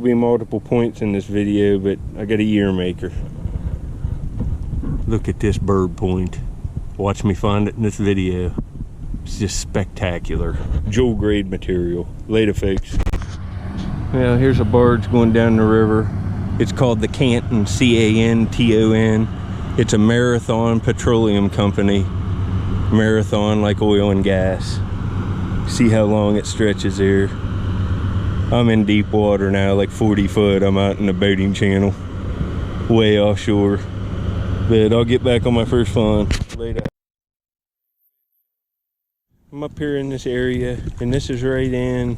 be multiple points in this video, but I got a year maker. Look at this bird point. Watch me find it in this video. It's just spectacular. Jewel grade material. Later, folks. Well, here's a barge going down the river. It's called the Canton, C-A-N-T-O-N. It's a Marathon Petroleum Company. Marathon like oil and gas. See how long it stretches there. I'm in deep water now, like 40 foot. I'm out in the boating channel, way offshore. But I'll get back on my first fun later. I'm up here in this area, and this is right in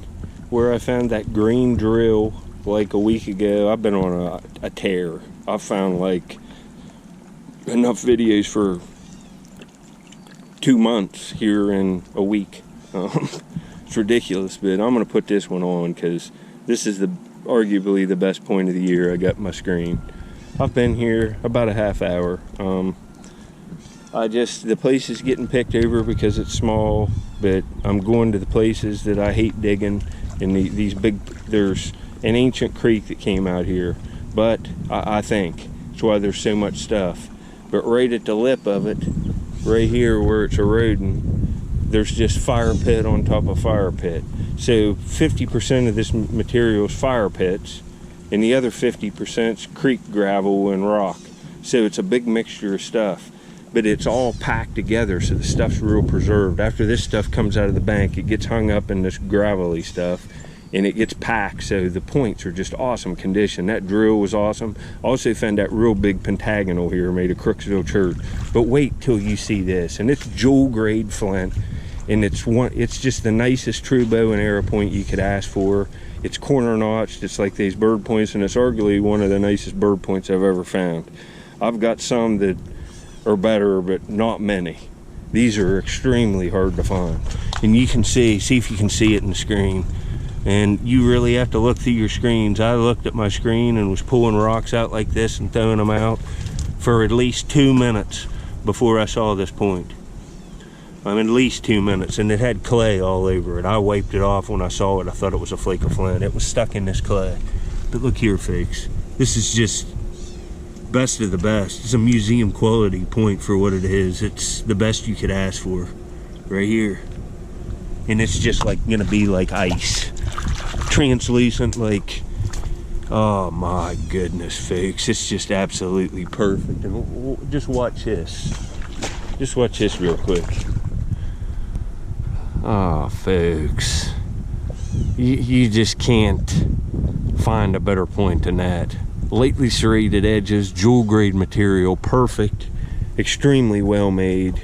where I found that green drill like a week ago. I've been on a tear. I've found like enough videos for 2 months here in a week. It's ridiculous, but I'm gonna put this one on because this is arguably the best point of the year. I got my screen. I've been here about a half hour. The place is getting picked over because it's small, but I'm going to the places that I hate digging. And there's an ancient creek that came out here, but I think that's why there's so much stuff. But right at the lip of it, right here where it's eroding, there's just fire pit on top of fire pit. So 50% of this material is fire pits, and the other 50% is creek gravel and rock. So it's a big mixture of stuff, but it's all packed together, so the stuff's real preserved. After this stuff comes out of the bank, it gets hung up in this gravelly stuff, and it gets packed, so the points are just awesome condition. That drill was awesome. Also found that real big pentagonal here made of Crooksville Church. But wait till you see this, and it's jewel grade flint, and it's just the nicest true bow and arrow point you could ask for. It's corner notched, it's like these bird points, and it's arguably one of the nicest bird points I've ever found. I've got some that are better, but not many. These are extremely hard to find, and you can see if you can see it in the screen. And you really have to look through your screens. I looked at my screen and was pulling rocks out like this and throwing them out for at least 2 minutes before I saw this point. At least 2 minutes, and it had clay all over it. I wiped it off when I saw it. I thought it was a flake of flint. It was stuck in this clay. But look here, folks. This is just best of the best. It's a museum quality point for what it is. It's the best you could ask for right here. And it's just like gonna be like ice. Translucent, like, oh my goodness, folks. It's just absolutely perfect. And just watch this. Just watch this real quick. Oh, folks. You just can't find a better point than that. Lightly serrated edges, jewel grade material, perfect, extremely well made.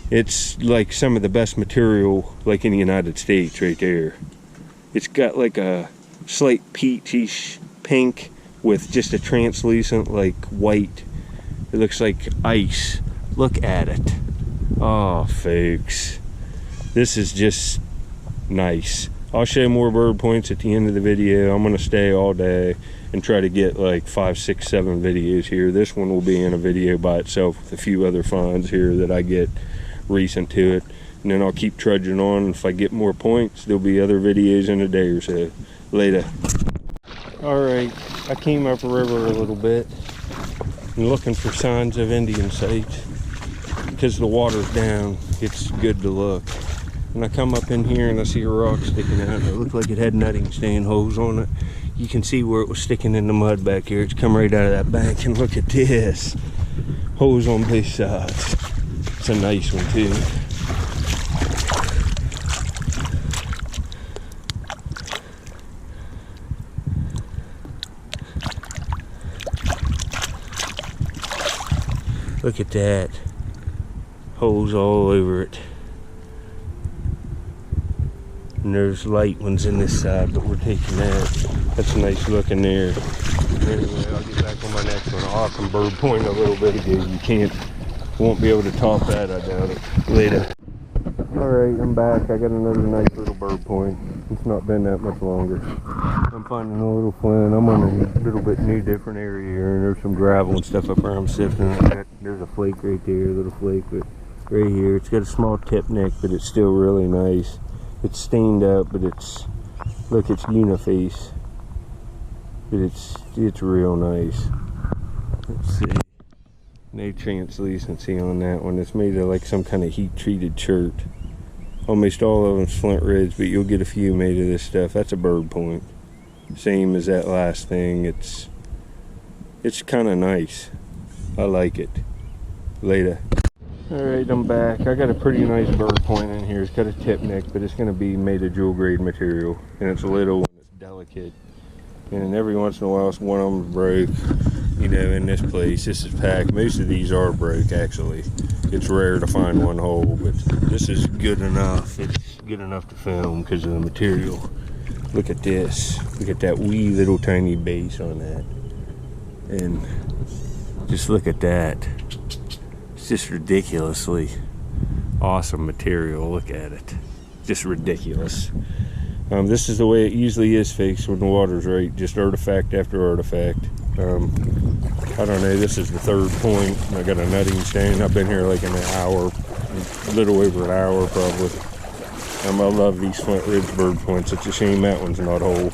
It's like some of the best material like in the United States right there. It's got like a slight peachish pink with just a translucent like white. It looks like ice. Look at it. Oh, folks. This is just nice. I'll show more bird points at the end of the video. I'm gonna stay all day and try to get like 5, 6, 7 videos here. This one will be in a video by itself with a few other finds here that I get recent to it. And then I'll keep trudging on. If I get more points, there'll be other videos in a day or so. Later. Alright, I came up the river a little bit and looking for signs of Indian sites. Because the water's down, it's good to look. And I come up in here and I see a rock sticking out. It looked like it had nutting stand holes on it. You can see where it was sticking in the mud back here. It's come right out of that bank, and look at this. Holes on both sides. It's a nice one too. Look at that. Holes all over it. And there's light ones in this side, but we're taking that. That's nice looking there. Anyway, I'll get back on my next one. Awesome bird point a little bit ago. You won't be able to top that, I doubt it. Later. Alright, I'm back. I got another nice little bird point. It's not been that much longer. I'm finding a little flint. I'm on a little bit new, different area here, and there's some gravel and stuff up where I'm sifting. There's a flake right there, a little flake, but right here, it's got a small tip neck, but it's still really nice. It's stained up, but it's, look, it's uniface. but it's real nice. Let's see. No translucency on that one. It's made of like some kind of heat treated shirt. Almost all of them's Flint reds, but you'll get a few made of this stuff. That's a bird point. Same as that last thing. It's kind of nice. I like it. Later. Alright, I'm back. I got a pretty nice bird point in here. It's got a tip neck, but it's going to be made of jewel grade material. And it's little and it's delicate. And every once in a while, one of them broke. You know, in this place, this is packed. Most of these are broke, actually. It's rare to find one whole, but this is good enough. It's good enough to film because of the material. Look at this. Look at that wee little tiny base on that. And just look at that. It's just ridiculously awesome material. Look at it. Just ridiculous. This is the way it usually is fixed when the water's right. Just artifact after artifact. I don't know, this is the third point. I got a nutting stain. I've been here like an hour, a little over an hour probably. I love these Flint Ridge bird points. It's a shame that one's not whole.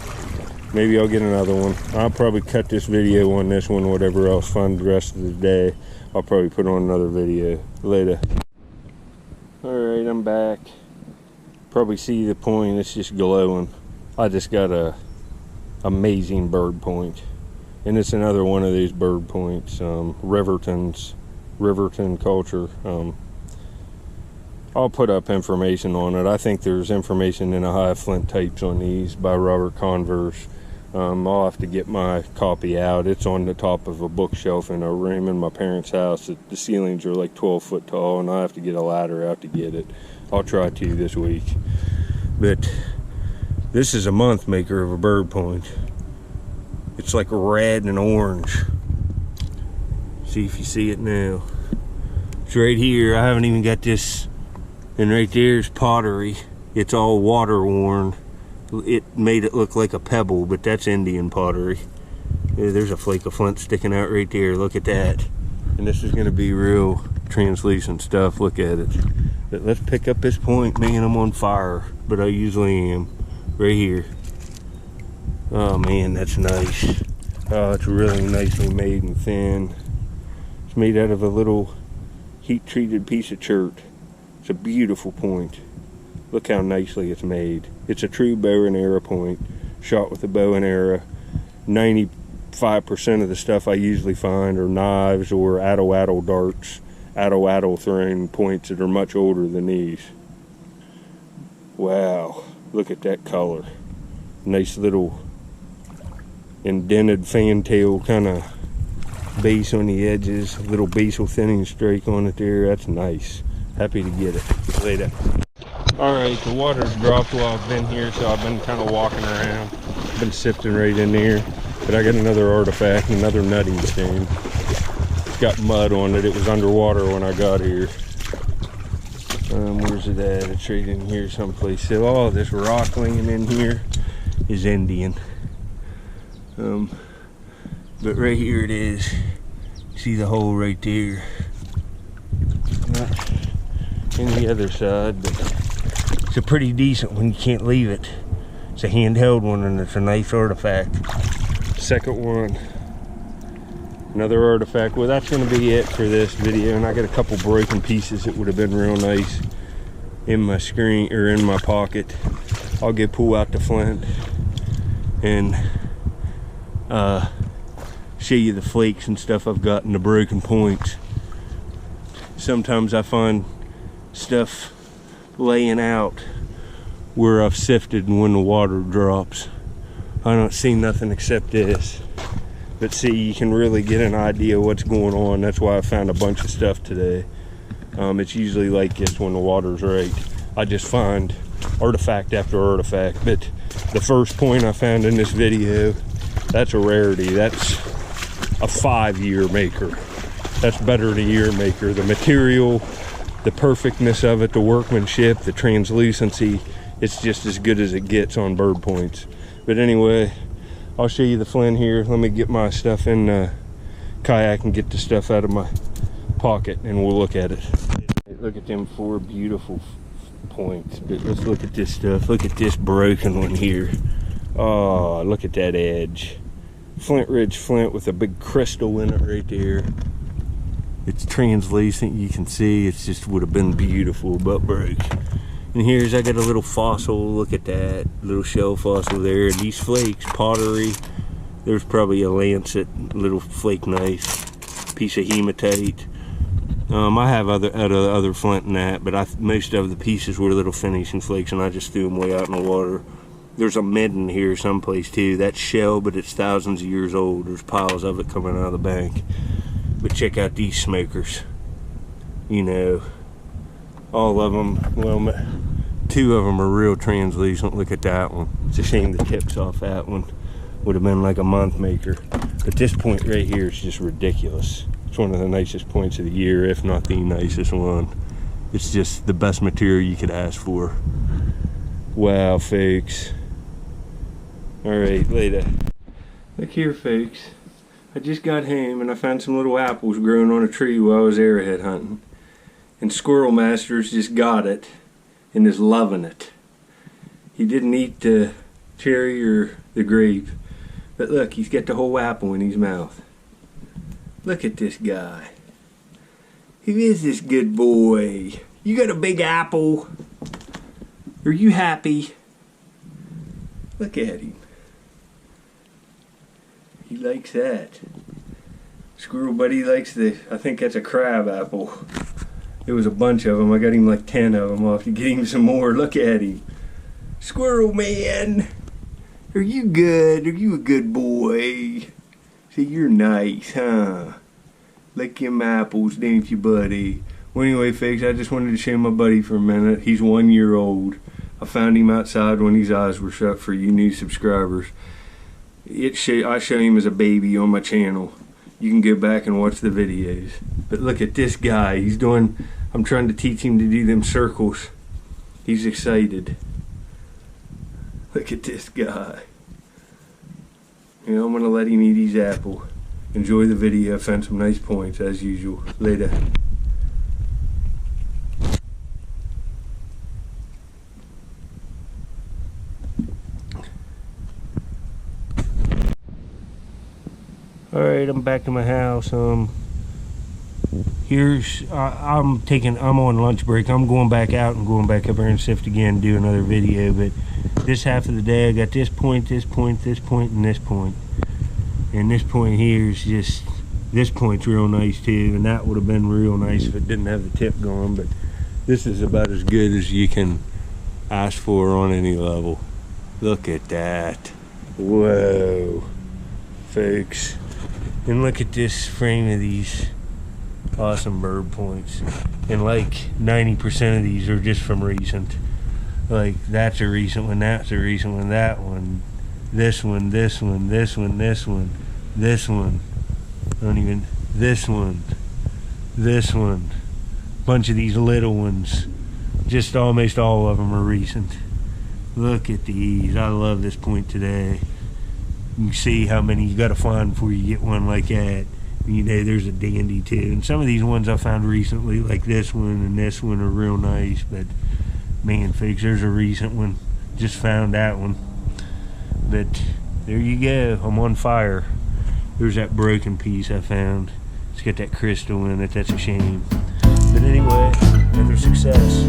Maybe I'll get another one. I'll probably cut this video on this one, whatever else fun the rest of the day. I'll probably put on another video later. Alright, I'm back. Probably see the point, it's just glowing. I just got a amazing bird point. And it's another one of these bird points, Riverton culture. I'll put up information on it. I think there's information in the high Flint tapes on these by Robert Converse. I'll have to get my copy out. It's on the top of a bookshelf in a room in my parents' house. The ceilings are like 12 foot tall, and I have to get a ladder out to get it. I'll try to this week. But this is a month maker of a bird point. It's like red and orange. See if you see it now. It's right here. I haven't even got this. And right there's pottery. It's all water worn. It made it look like a pebble, but that's Indian pottery. Yeah, there's a flake of flint sticking out right there. Look at that. And this is going to be real translucent stuff. Look at it. But let's pick up this point. Man, I'm on fire. But I usually am. Right here. Oh man, that's nice. Oh, it's really nicely made and thin. It's made out of a little heat-treated piece of chert. It's a beautiful point. Look how nicely it's made. It's a true bow and arrow point, shot with a bow and arrow. 95% of the stuff I usually find are knives or atto darts, atto thrown points that are much older than these. Wow, look at that color. Nice little indented fantail kind of base on the edges, a little basal thinning streak on it there. That's nice. Happy to get it. Later. Alright, the water's dropped while I've been here, so I've been kind of walking around. Been sifting right in there. But I got another artifact, another nutting stain. It's got mud on it. It was underwater when I got here. Where's it at? It's right in here someplace. So, oh, this rock laying in here is Indian. But right here it is. See the hole right there. Not in the other side, but it's a pretty decent one. You can't leave it. It's a handheld one, and it's a nice artifact. Second one, another artifact. Well, that's going to be it for this video, and I got a couple broken pieces that would have been real nice in my screen or in my pocket. I'll pull out the Flint and show you the flakes and stuff I've got in the broken points. Sometimes I find stuff laying out where I've sifted, and when the water drops I don't see nothing except this. But see, you can really get an idea what's going on. That's why I found a bunch of stuff today. It's usually like this when the water's right. I just find artifact after artifact. But the first point I found in this video, that's a rarity. That's a 5-year maker. That's better than a year maker. The material, the perfectness of it, the workmanship, the translucency, it's just as good as it gets on bird points. But anyway, I'll show you the Flint here. Let me get my stuff in the kayak and get the stuff out of my pocket, and we'll look at it. Look at them 4 beautiful points. But let's look at this stuff. Look at this broken one here. Oh, look at that edge. Flint Ridge flint with a big crystal in it right there. It's translucent, you can see. It just would have been beautiful, but broke. And here's, I got a little fossil. Look at that little shell fossil there. These flakes, pottery. There's probably a lancet, little flake knife, piece of hematite. I have other flint than that, but most of the pieces were little finishing flakes, and I just threw them way out in the water. There's a midden here someplace too. That's shell, but it's thousands of years old. There's piles of it coming out of the bank. But check out these smokers. You know, all of them, well, 2 of them are real translucent. Look at that one. It's a shame the tips off that one would have been like a month maker. But this point right here is just ridiculous. It's one of the nicest points of the year, if not the nicest one. It's just the best material you could ask for. Wow, folks. Alright, later. Look here, folks. I just got home and I found some little apples growing on a tree while I was arrowhead hunting. And Squirrel Master's just got it and is loving it. He didn't eat the cherry or the grape, but look, he's got the whole apple in his mouth. Look at this guy. Who is this good boy? You got a big apple. Are you happy? Look at him. He likes that. Squirrel Buddy likes I think that's a crab apple. There was a bunch of them. I got him like 10 of them. I'll have to get him some more. Look at him. Squirrel man. Are you good? Are you a good boy? See, you're nice, huh? Like them apples, don't you, buddy? Well, anyway, folks, I just wanted to show my buddy for a minute. He's 1 year old. I found him outside when his eyes were shut for you new subscribers. I show him as a baby on my channel. You can go back and watch the videos. But look at this guy. I'm trying to teach him to do them circles. He's excited. Look at this guy. You know, I'm going to let him eat his apple. Enjoy the video. I found some nice points as usual. Later. Alright, I'm back to my house. I'm on lunch break. I'm going back out and going back up there and sift again, do another video. But this half of the day, I got this point, this point, this point, and this point. And this point here is just, this point's real nice too, and that would have been real nice if it didn't have the tip going. But this is about as good as you can ask for on any level. Look at that. Whoa, folks. And look at this frame of these awesome bird points. And like 90% of these are just from recent. Like that's a recent one, that's a recent one, that one, this one, this one, this one, this one, this one, this one. Bunch of these little ones. Just almost all of them are recent. Look at these. I love this point today. You can see how many you got to find before you get one like that. You know, there's a dandy too. And some of these ones I found recently, like this one and this one, are real nice. But man, folks, there's a recent one. Just found that one. But there you go. I'm on fire. There's that broken piece I found. It's got that crystal in it. That's a shame. But anyway, another success.